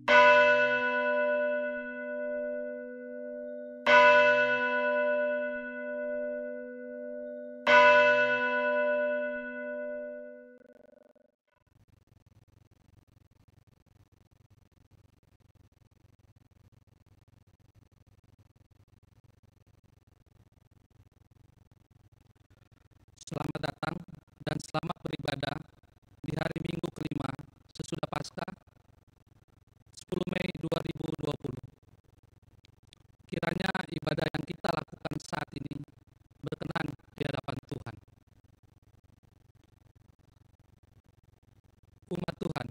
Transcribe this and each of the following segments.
Selamat datang dan selamat beribadah di hari Minggu kelima sesudah Paskah 10 Mei 2020. Kiranya ibadah yang kita lakukan saat ini berkenan di hadapan Tuhan. Umat Tuhan,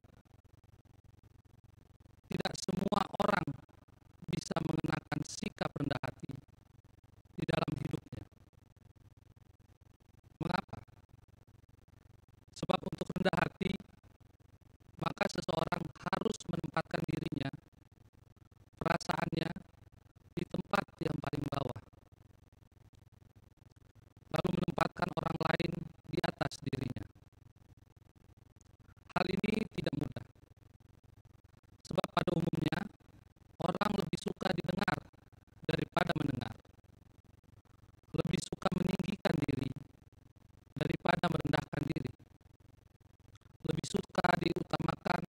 tidak semua orang bisa mengenakan sikap rendah hati di dalam hidupnya. Mengapa? Sebab untuk rendah hati, maka seseorang harus menempatkan dirinya, perasaannya, di tempat yang paling bawah, lalu menempatkan orang lain di atas dirinya. Hal ini tidak mudah, sebab pada umumnya orang lebih suka didengar daripada mendengar, lebih suka meninggikan diri daripada merendahkan diri, lebih suka diutamakan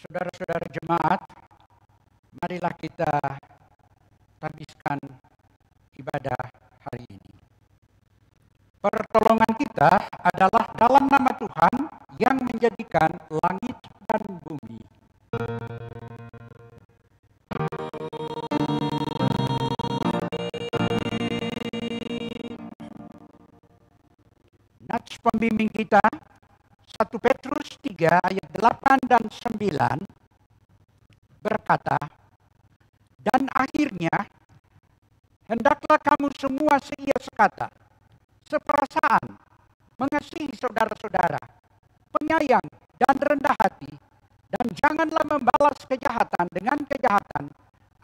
Saudara-saudara jemaat, marilah kita habiskan ibadah hari ini. Pertolongan kita adalah dalam nama Tuhan yang menjadikan langit dan bumi. Nats pembimbing kita 1 Petrus 3 ayat 8 dan 9 berkata, "Dan akhirnya hendaklah kamu semua seia sekata, seperasaan, mengasihi saudara-saudara, penyayang dan rendah hati, dan janganlah membalas kejahatan dengan kejahatan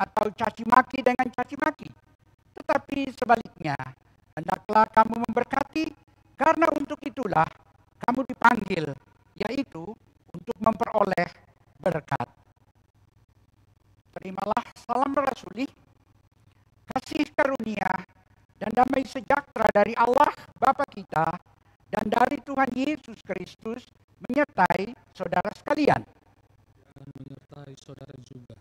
atau caci maki dengan caci maki. Tetapi sebaliknya, hendaklah kamu memberkati, karena untuk itulah kamu dipanggil, yaitu untuk memperoleh berkat." Terimalah salam rasuli, kasih karunia dan damai sejahtera dari Allah Bapa kita dan dari Tuhan Yesus Kristus menyertai saudara sekalian. Dan menyertai saudara juga.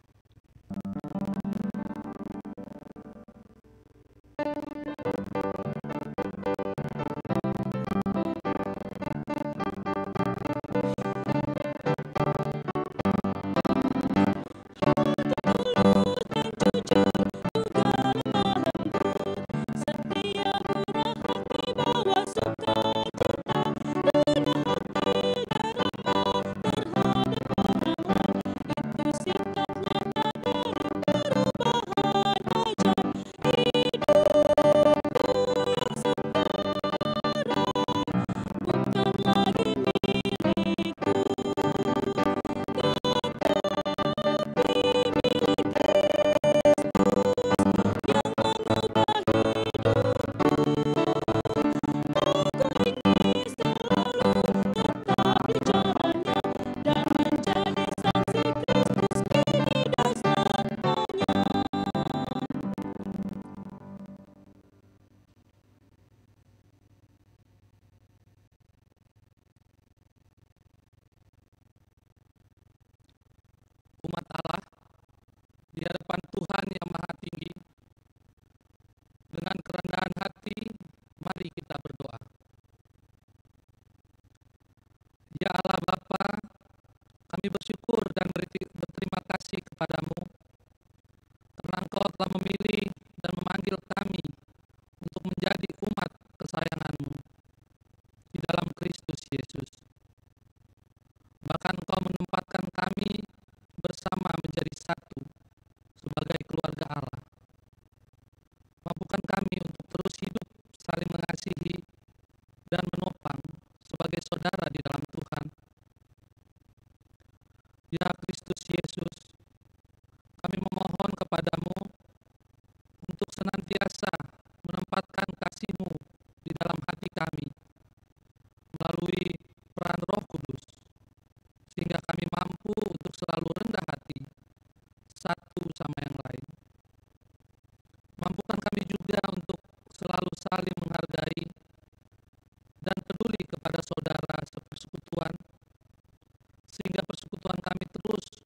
Umat Allah di hadapan Tuhan yang Maha Tinggi, dengan kerendahan hati, mari kita berdoa. Ya Allah Bapa, kami bersyukur dan berterima kasih kepadamu karena Engkau telah memilih dan memanggil kami untuk menjadi umat kesayangan-Mu di dalam Kristus Yesus. Bahkan Engkau menempatkan kami bersama menjadi satu sebagai keluarga Allah. Mampukan kami untuk terus hidup saling mengasihi dan menopang sebagai saudara di dalam Tuhan. Ya Kristus Yesus, kami memohon kepadamu untuk senantiasa menempatkan kasih-Mu di dalam hati kami melalui peran Roh Kudus, sehingga kami mampu untuk selalu rendah hati satu sama yang lain. Mampukan kami juga untuk selalu saling menghargai dan peduli kepada saudara sepersekutuan, sehingga persekutuan kami terus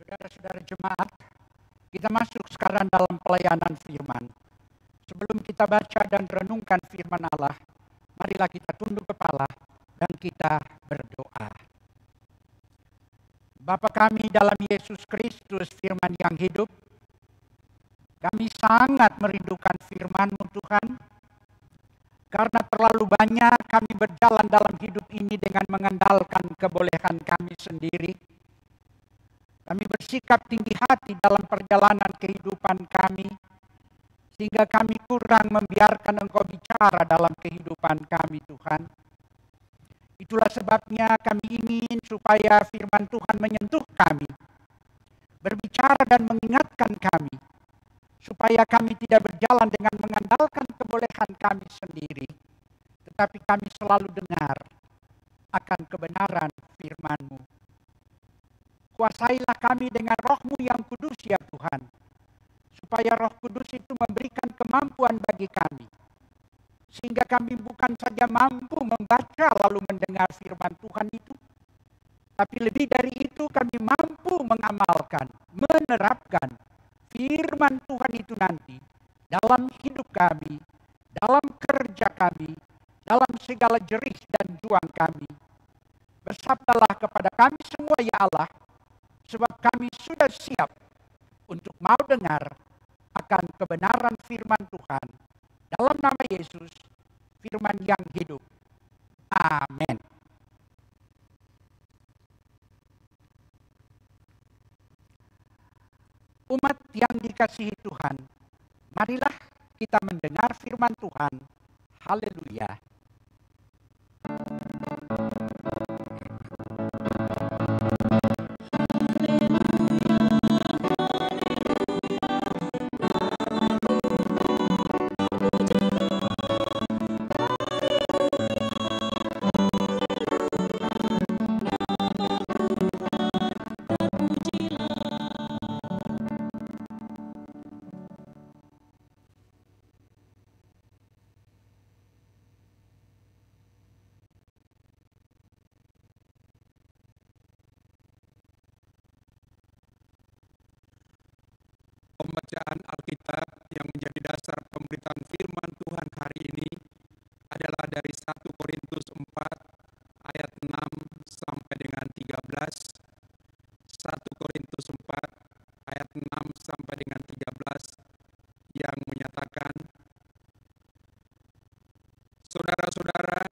Saudara-saudara jemaat, kita masuk sekarang dalam pelayanan firman. Sebelum kita baca dan renungkan firman Allah, marilah kita tunduk kepala dan kita berdoa. Bapa kami dalam Yesus Kristus, firman yang hidup, kami sangat merindukan firman-Mu Tuhan, karena terlalu banyak kami berjalan dalam hidup ini dengan mengandalkan kebolehan kami sendiri. Kami bersikap tinggi hati dalam perjalanan kehidupan kami, sehingga kami kurang membiarkan Engkau bicara dalam kehidupan kami, Tuhan. Itulah sebabnya kami ingin supaya firman Tuhan menyentuh kami, berbicara dan mengingatkan kami, supaya kami tidak berjalan dengan mengandalkan kebolehan kami sendiri, tetapi kami selalu dengar akan kebenaran firman-Mu. Kuasailah kami dengan Roh-Mu yang kudus ya Tuhan, supaya Roh Kudus itu memberikan kemampuan bagi kami, sehingga kami bukan saja mampu membaca lalu mendengar firman Tuhan itu, tapi lebih dari itu kami mampu mengamalkan, menerapkan firman Tuhan itu nanti dalam hidup kami, dalam kerja kami, dalam segala jerih dan juang kami. Bersabdalah kepada kami semua ya Allah, sebab kami sudah siap untuk mau dengar akan kebenaran firman Tuhan. Dalam nama Yesus, firman yang hidup. Amin. Umat yang dikasihi Tuhan, marilah kita mendengar firman Tuhan. Haleluya. Pembacaan Alkitab yang menjadi dasar pemberitaan firman Tuhan hari ini adalah dari 1 Korintus 4 ayat 6 sampai dengan 13. 1 Korintus 4 ayat 6 sampai dengan 13 yang menyatakan, saudara-saudara,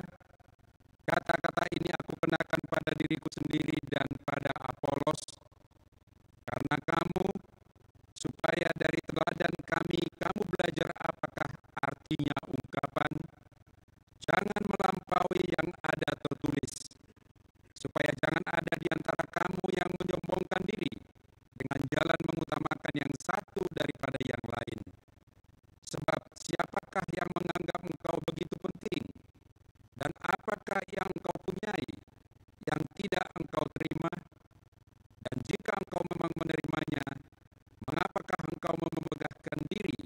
kata-kata ini aku kenakan pada diriku sendiri dan pada Apolos, karena kamu, supaya dari teladan kami kamu belajar apakah artinya ungkapan jangan melampaui yang ada tertulis, supaya jangan ada di antara kamu yang menyombongkan diri dengan jalan mengutamakan yang satu daripada yang lain. Sebab siapakah yang menganggap engkau begitu penting, dan apakah yang engkau punyai yang tidak engkau terima? Dan jika engkau memang menerimanya, mengapakah engkau memegahkan diri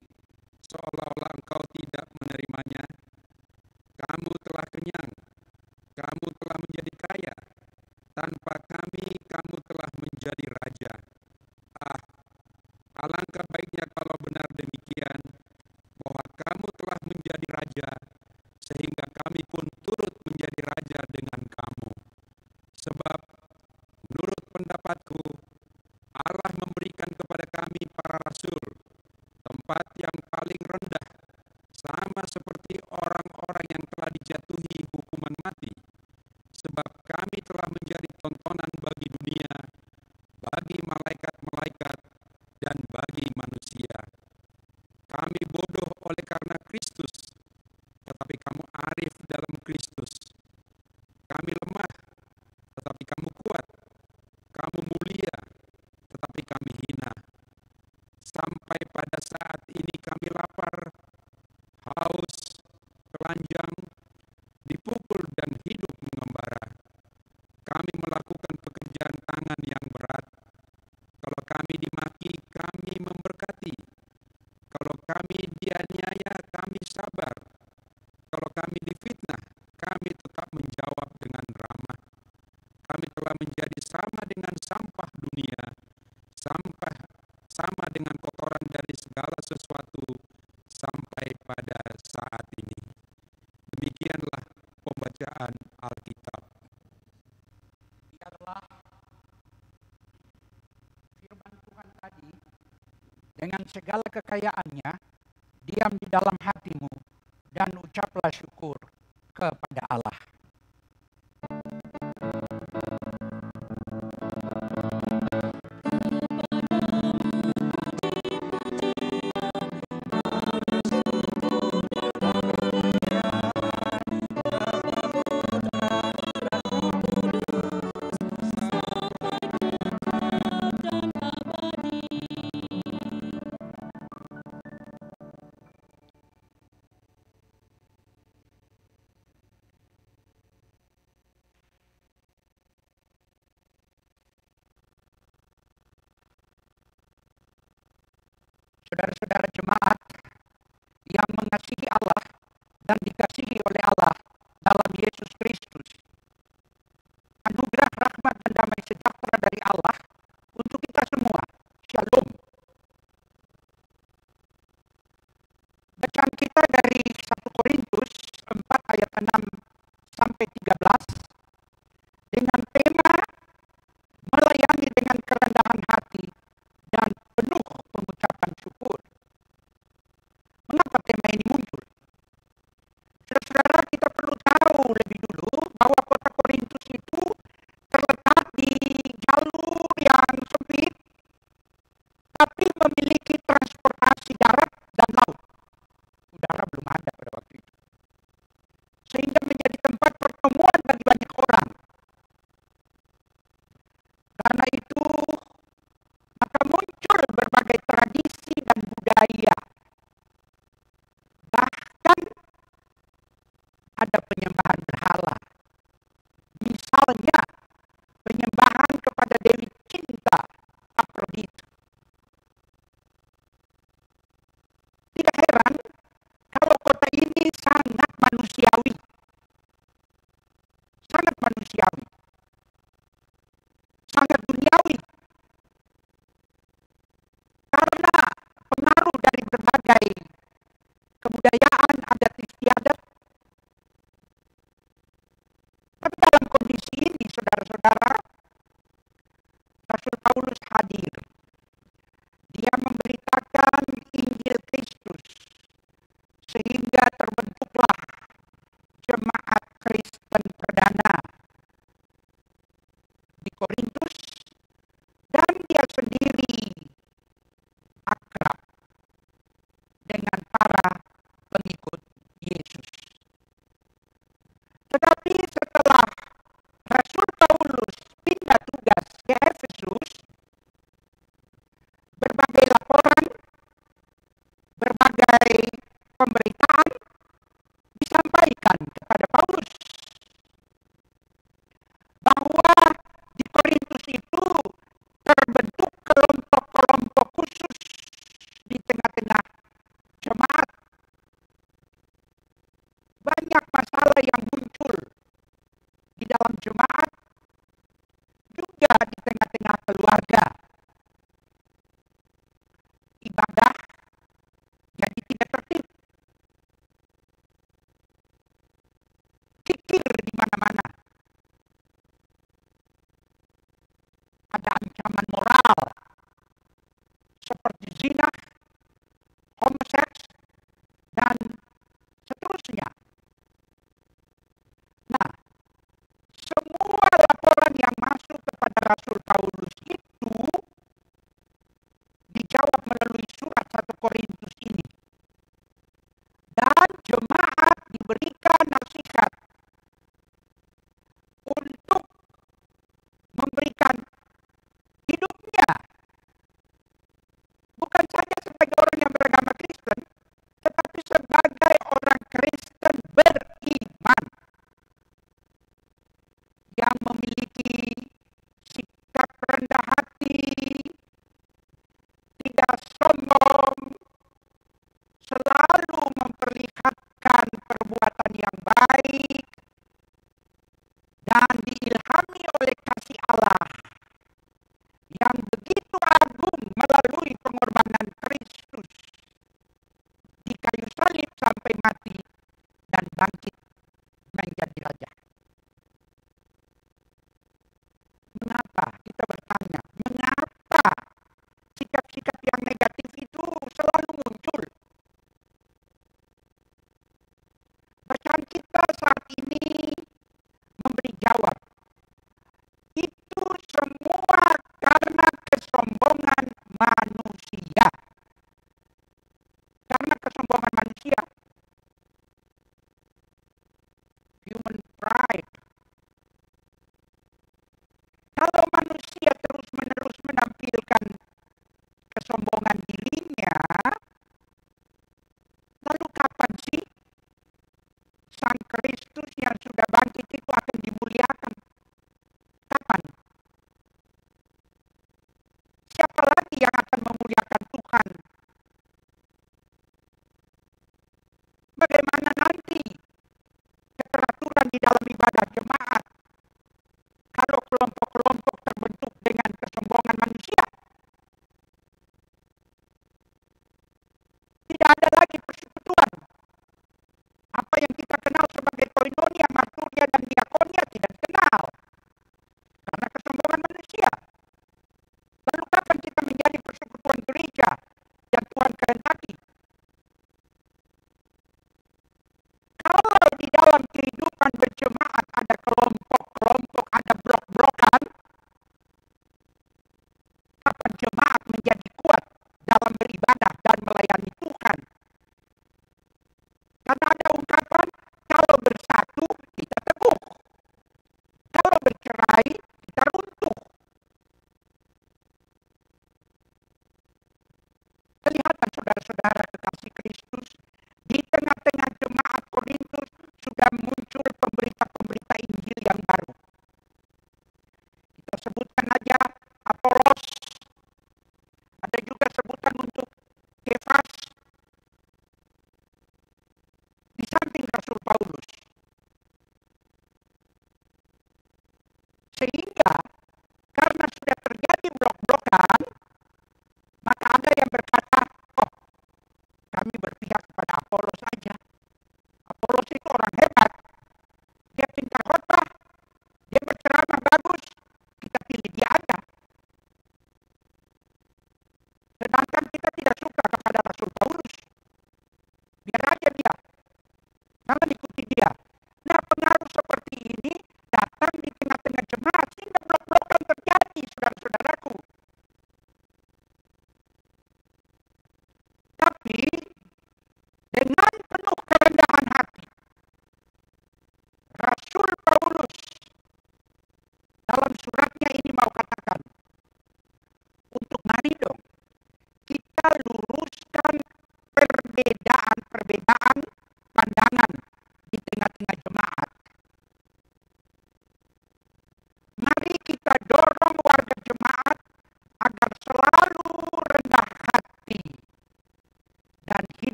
seolah-olah engkau tidak menerimanya? Kamu telah kenyang, kamu telah menjadi kaya, tanpa kami kamu telah menjadi raja. Ah, alangkah baiknya kalau benar demikian, bahwa kamu telah menjadi raja, sehingga kami pun turut menjadi raja dengan kamu. Sebab menurut pendapatku, Allah memberikan kepada kami para rasul tempat yang paling rendah, sama seperti orang-orang yang telah dijatuhi hukuman mati, sebab kami telah menjadi tontonan bagi dunia, bagi malaikat-malaikat, dan bagi manusia. Kami bodoh oleh karena Kristus, tetapi kamu arif dalam Kristus. Kami lemah, tetapi kamu kuat. Kamu mulia, tetapi kami hina. Sampai pada saat ini kami lapar, haus, telanjang, dipukul dan hidup mengembara. Kami melakukan pekerjaan tangan yang berat. Kalau kami dimaki, kami memberkati. Kalau kami dianiaya, kami sabar. Kalau kami difitnah, kami tetap menjawab dengan ramah. Kami telah menjadi sama dengan sampah dunia, segala kekayaannya, diam di dalam hatimu, dan ucaplah syukur kepada Allah.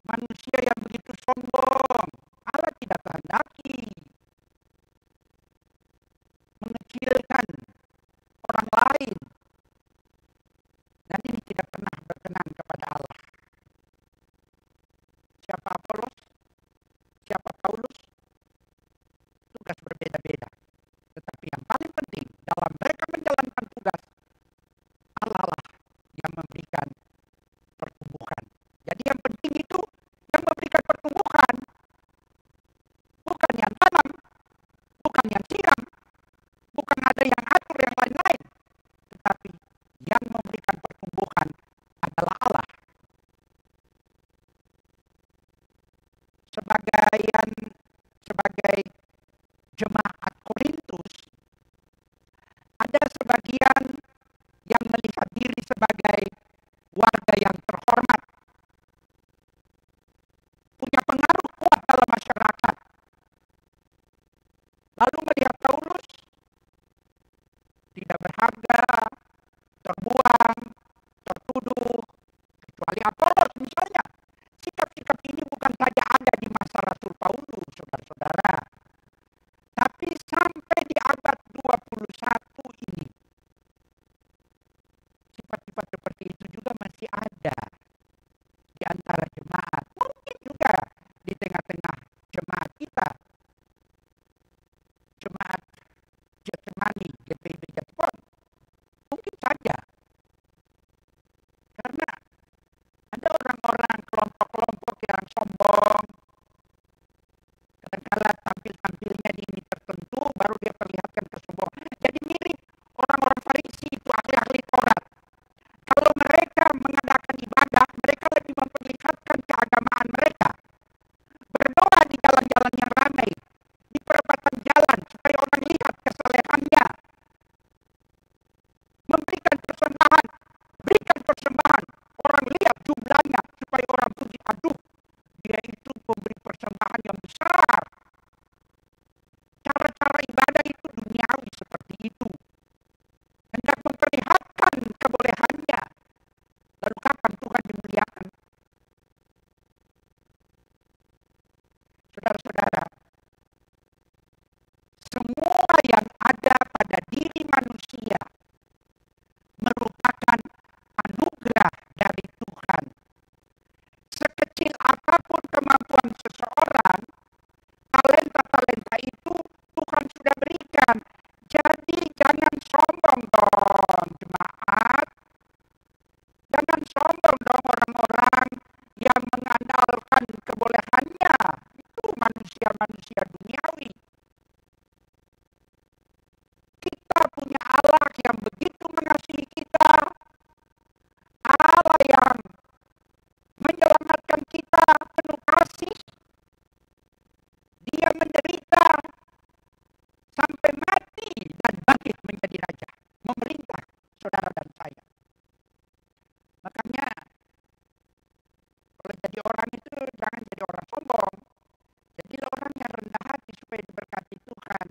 manusia yang begitu sombong. Allah tidak kehendaki mengecilkan orang lain. Dan ini tidak pernah berkenan kepada Allah. Siapa Apolos? Siapa Paulus? Tugas berbeda-beda. Tetapi yang paling penting dalam mereka menjalankan tugas, Allah lah yang memberikan pertumbuhan. Jadi yang penting itu yang memberikan pertumbuhan, bukan yang tanam, bukan yang siram, bukan ada yang atur yang lain-lain, tetapi yang memberikan pertumbuhan adalah Allah. Sebagai jemaat Korintus, ada sebagian yang melihat diri sebagai warga yang terhormat, punya pengaruh kuat dalam masyarakat. Lalu melihat Paulus tidak berharga, terbuang, tertuduh, kecuali Apolos misalnya. Sikap-sikap ini bukan saja ada di masa Rasul Paulus, saudara-saudara, tapi sampai di abad 21 ini, sifat-sifat seperti itu juga masih ada di antara jemaat. Mungkin juga di tengah-tengah jemaat kita, jemaat Getsemani, GPIB Jatpon, mungkin saja. Karena ada orang-orang, kelompok-kelompok yang sombong, kadang-kadang tampil-tampilnya di ini tertentu, baru dia perlihatkan kesombongan. Jadi mirip orang-orang Farisi itu, ahli-ahli Taurat. Kalau mereka mengadakan ibadah, mereka lebih memperlihatkan keagamaan mereka. Berdoa di jalan-jalan yang ramai, di perempatan jalan, supaya orang lihat kesalehannya. Memberikan persembahan, berikan persembahan. Orang lihat jumlahnya, supaya orang puji, aduh, dia itu memberi persembahan yang besar. Cara-cara ibadah itu duniawi seperti itu. Hendak memperlihatkan kebolehannya. Lalu kapan Tuhan dimuliakan? Saudara-saudara, semua yang ada pada diri manusia merupakan anugerah dari Tuhan. Sekecil apapun kemampuan seseorang, talenta-talenta itu Tuhan sudah berikan. Jadi jangan sombong dong jemaat. Jangan sombong dong orang-orang yang mengandalkan kebolehannya. Itu manusia-manusia duniawi. Kita punya Allah yang begitu mengasihi kita. Allah yang menyelamatkan kita penuh kasih. Dia menderita sampai mati dan bangkit menjadi raja, memerintah saudara dan saya. Makanya kalau jadi orang itu jangan jadi orang sombong. Jadilah orang yang rendah hati supaya diberkati Tuhan.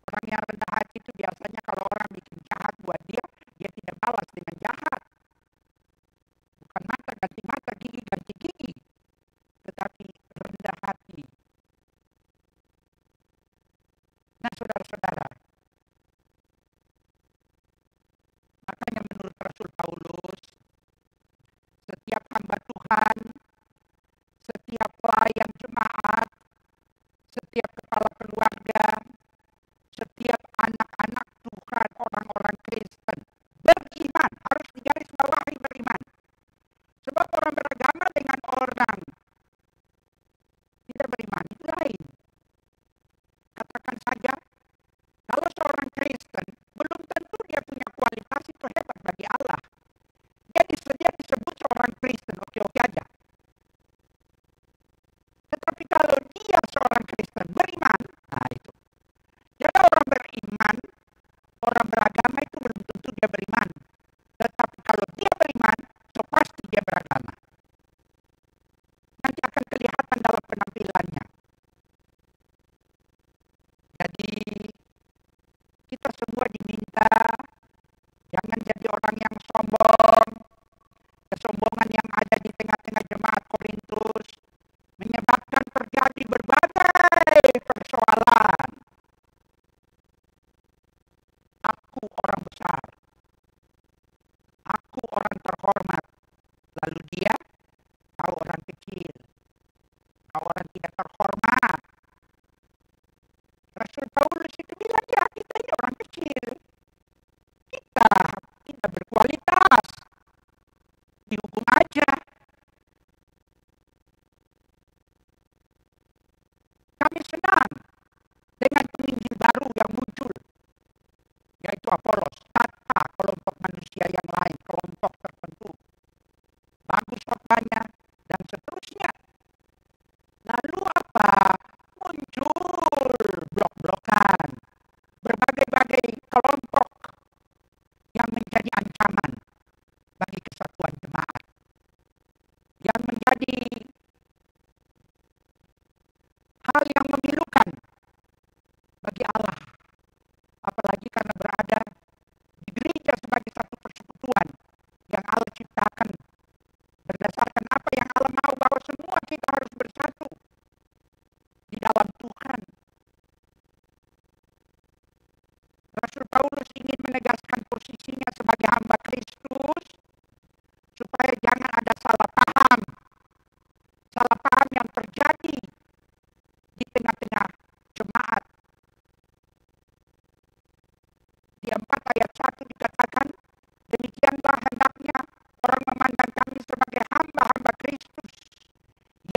Orang yang rendah hati itu biasanya kalau orang bikin jahat buat dia, dia tidak balas dengan jahat. Bukan mata ganti mata, gigi ganti gigi, tetapi rendah hati. Nah, saudara-saudara, makanya menurut Rasul Paulus, setiap hamba Tuhan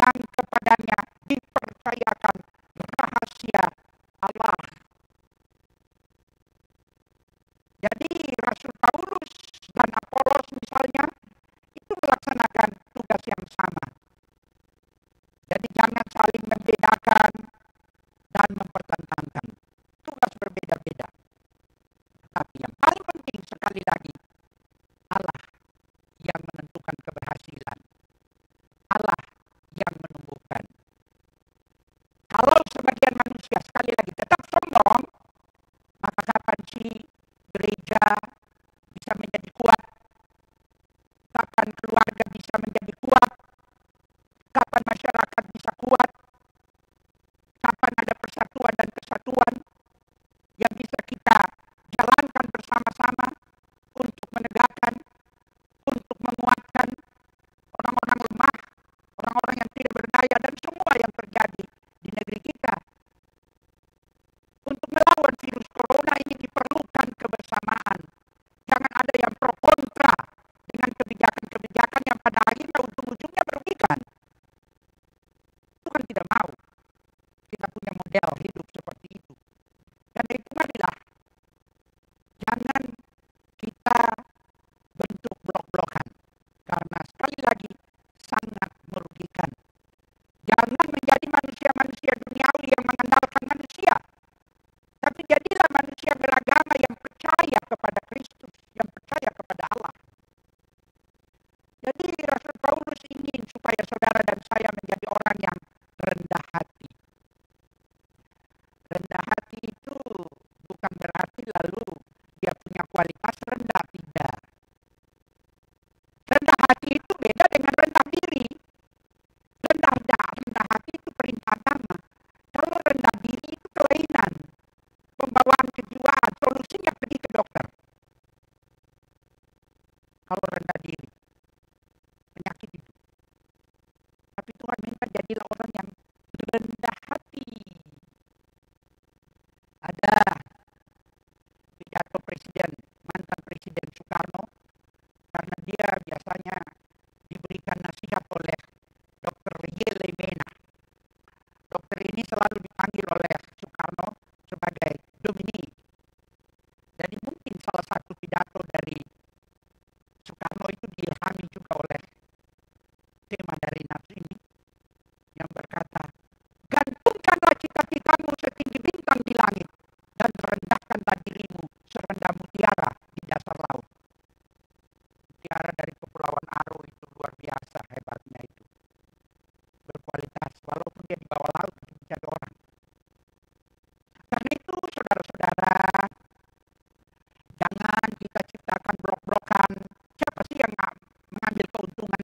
yang kepadanya dipercayakan rahasia Allah. Jadi Rasul Paulus dan Apolos misalnya itu melaksanakan tugas yang sama. Jadi jangan saling membedakan dan mempertentangkan. Tugas berbeda-beda. Tapi yang paling penting sekali lagi, Allah yang menentukan keberhasilan. Allah yang menumbuhkan. Kalau sebagian manusia sekali lagi tetap sombong, maka kapan sih gereja bisa menjadi kuat? Kapan keluarga bisa menjadi kuat? Kapan masyarakat bisa kuat? Kapan ada persatuan dan kesatuan yang bisa kita jalankan bersama-sama untuk menegakkan, untuk menguatkan orang-orang lemah, orang-orang yang tidak berdaya, dan semua yang terjadi di negeri kita. Untuk melawan virus corona ini diperlukan kebersamaan. Jangan ada yang pro kontra dengan kebijakan-kebijakan yang pada akhirnya ujung-ujungnya merugikan. Tuhan tidak mau kita punya model hidup seperti itu. Karena itu marilah jangan kita bentuk blok-blokan. Karena sekali lagi sangat merugikan. Jangan menjadi manusia-manusia duniawi yang mengandalkan manusia. Tapi jadilah manusia beragama yang percaya kepada Kristus, yang percaya kepada Allah. Jadi Rasul Paulus ingin supaya saudara dan saya menjadi orang yang rendah hati. Rendah hati itu bukan berarti lalu dia punya kualitas rendah, tidak. Rendah hati itu beda dengan rendah diri. Rendah hati itu perintah agama. Kalau rendah diri itu kelainan, pembawaan kejiwaan, solusinya pergi ke dokter. Kalau rendah diri, penyakit itu. Tapi Tuhan minta jadilah orang yang rendah hati. Ada pidato mantan Presiden Soekarno, karena dia biasanya diberikan nasihat oleh Dr. Yele Mena. Dokter ini selalu dipanggil oleh Soekarno sebagai Dominic. Jadi mungkin salah satu pidato dari Soekarno itu diilhami juga oleh tema dari nafsu ini yang berkata, gantungkanlah cita-citamu setinggi bintang di langit dan rendahkanlah dirimu serendah mutiara di dasar laut. Mutiara dari Kepulauan Aro itu luar biasa hebatnya itu. Berkualitas walaupun dia di bawah laut untuk menjadi orang. Karena itu saudara-saudara, jangan kita ciptakan blok-blokan. Siapa sih yang mengambil keuntungan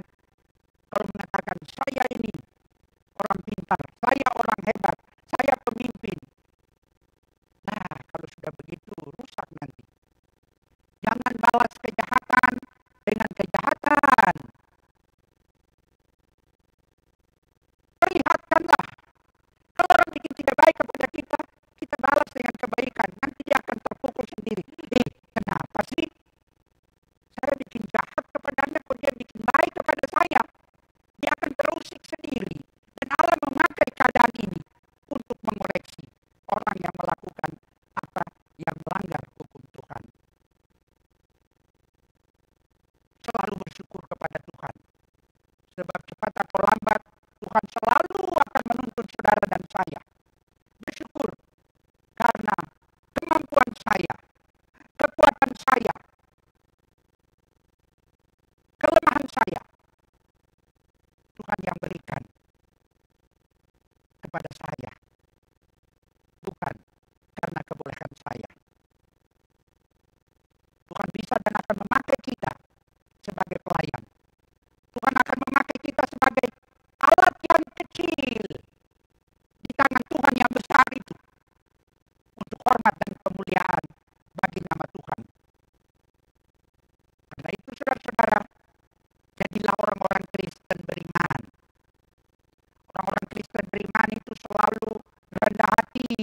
kalau mengatakan saya ini orang pintar, saya orang hebat, saya pemimpin. Nah, kalau sudah begitu rusak nanti. Jangan balas kejahatan dengan kejahatan. Perlihatkanlah. Kalau orang bikin tidak baik kepada kita, kita balas dengan kebaikan. Nanti dia akan terpukul sendiri. Kenapa sih? Saya bikin jahat kepadanya, kok dia bikin baik kepada saya? Dia akan terusik sendiri. Dan Allah memakai keadaan ini untuk mengoreksi orang yang melakukan apa yang melanggar hukum Tuhan. Selalu bersyukur kepada Tuhan. Sebab cepat atau lambat, Tuhan selalu akan menuntun saudara dan saya. Bersyukur karena kemampuan saya, kekuatan saya, kelemahan saya, Tuhan yang berikan kepada saya. Bukan karena kebolehan saya. Tuhan bisa dan akan memakai kita sebagai pelayan. Tuhan akan memakai kita sebagai alat yang kecil di tangan Tuhan yang besar itu untuk hormat dan kemuliaan bagi nama Tuhan. Karena itu saudara-saudara, jadilah orang-orang Kristen beriman. Orang-orang Kristen beriman itu selalu rendah hati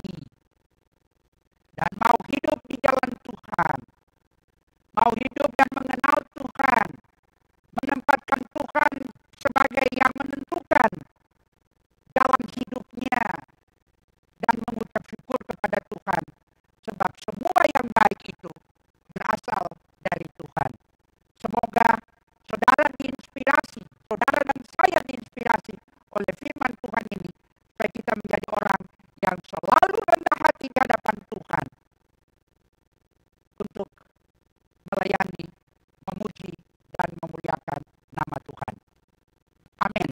dan mau hidup di jalan Tuhan, mau hidup dan mengenal Tuhan, menempatkan Tuhan sebagai yang menentukan oleh firman Tuhan ini, supaya kita menjadi orang yang selalu rendah hati di hadapan Tuhan untuk melayani, memuji, dan memuliakan nama Tuhan. Amin.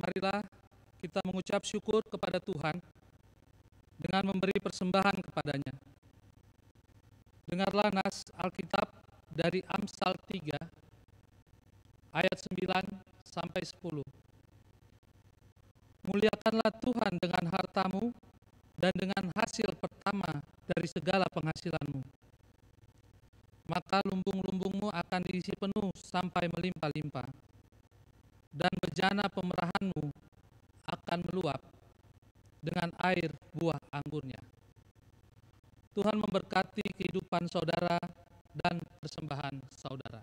marilah kita mengucap syukur kepada Tuhan dengan memberi persembahan kepadanya. Dengarlah nas Alkitab dari Amsal 3 ayat 9 sampai 10. Muliakanlah Tuhan dengan hartamu dan dengan hasil pertama dari segala penghasilanmu. Maka lumbung-lumbungmu akan diisi penuh sampai melimpah-limpah, dan bejana pemerahanmu akan meluap dengan air buah anggurnya. Tuhan memberkati kehidupan saudara dan persembahan saudara.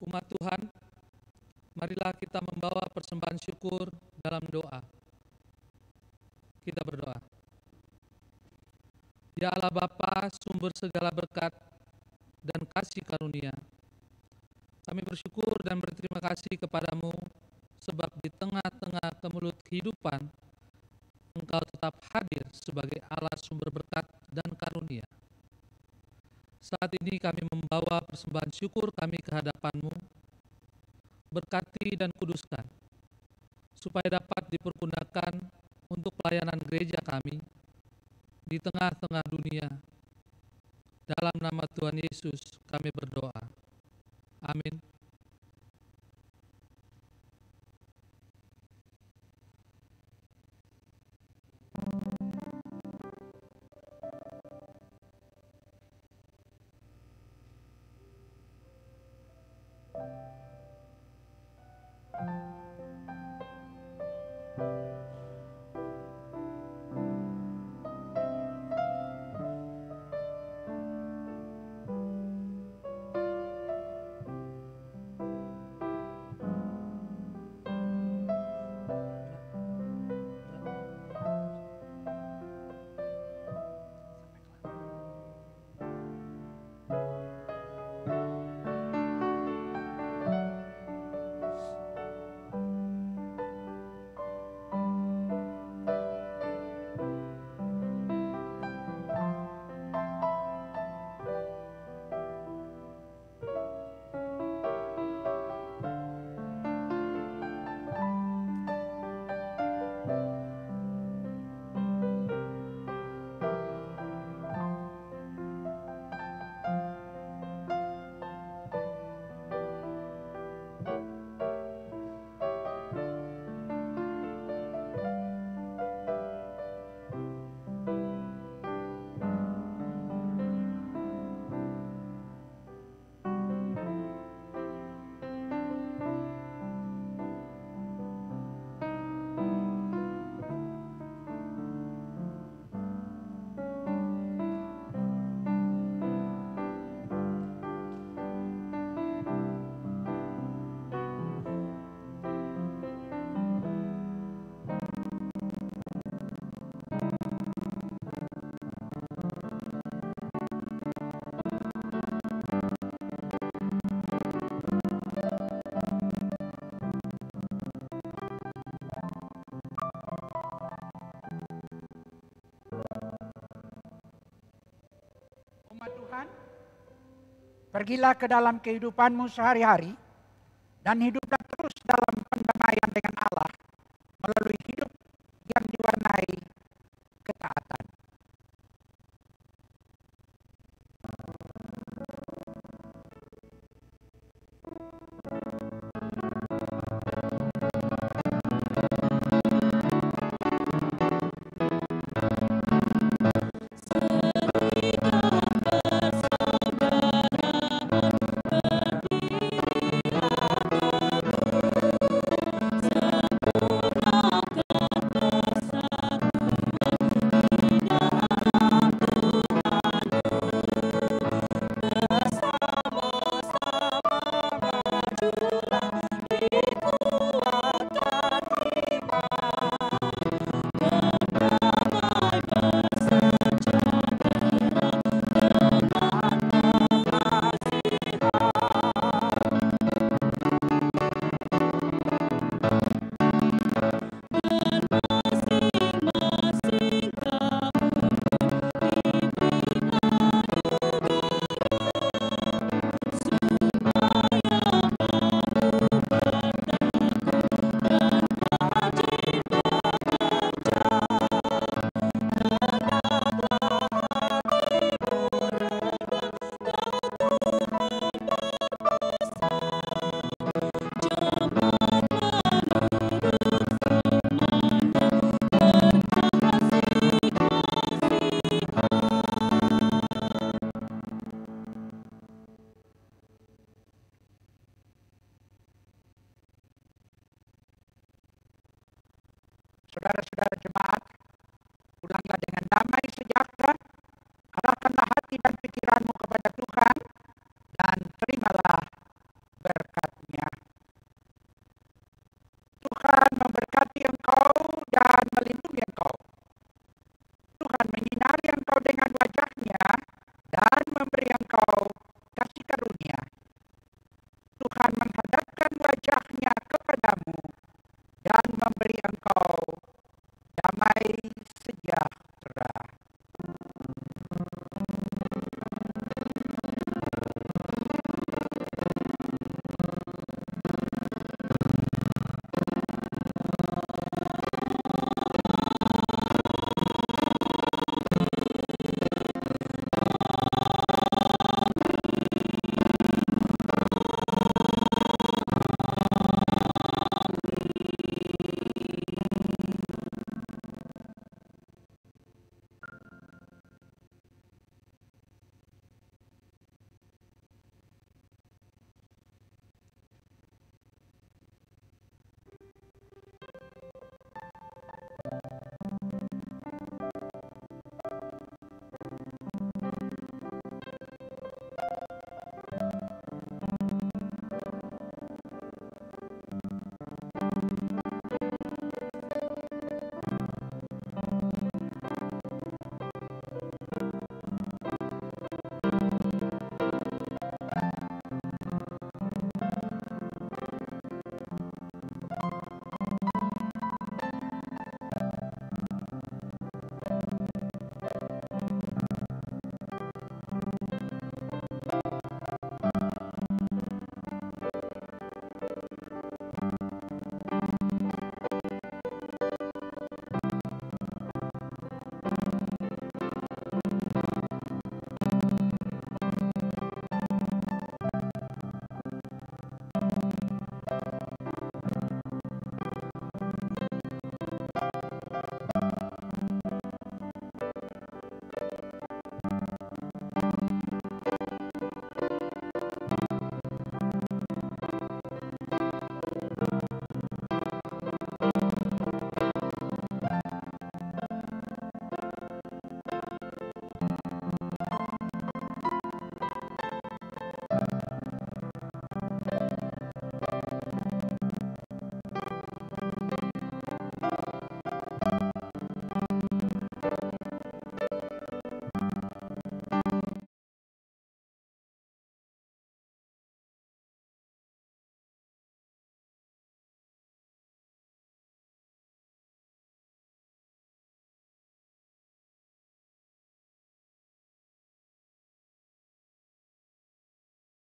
Umat Tuhan, marilah kita membawa persembahan syukur dalam doa. Kita berdoa. Ya Allah Bapa, sumber segala berkat dan kasih karunia, kami bersyukur dan berterima kasih kepadamu sebab di tengah-tengah kemelut kehidupan Engkau tetap hadir sebagai Allah sumber berkat dan karunia. Saat ini kami membawa persembahan syukur kami ke hadapan-Mu. Berkati dan kuduskan, supaya dapat dipergunakan untuk pelayanan gereja kami di tengah-tengah dunia. Dalam nama Tuhan Yesus kami berdoa. Amin. Thank you. Pergilah ke dalam kehidupanmu sehari-hari dan hiduplah